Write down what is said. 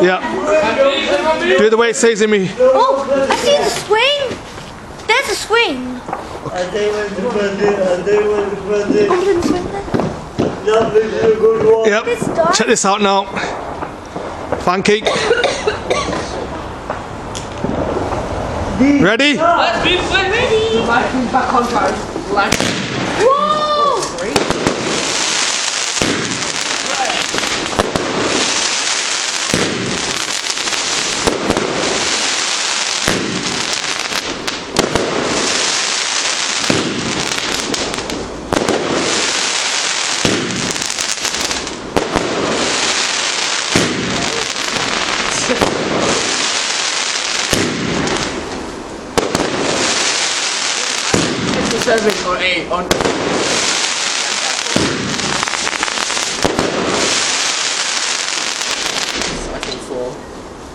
Yeah. Do it the way it says in me. Oh, I see the swing. There's a swing. Open the swing then. Yep. It's dark. Check this out now. Funky. Ready? Let's be ready. Back on track. Whoa! It's a 7 or 8 on.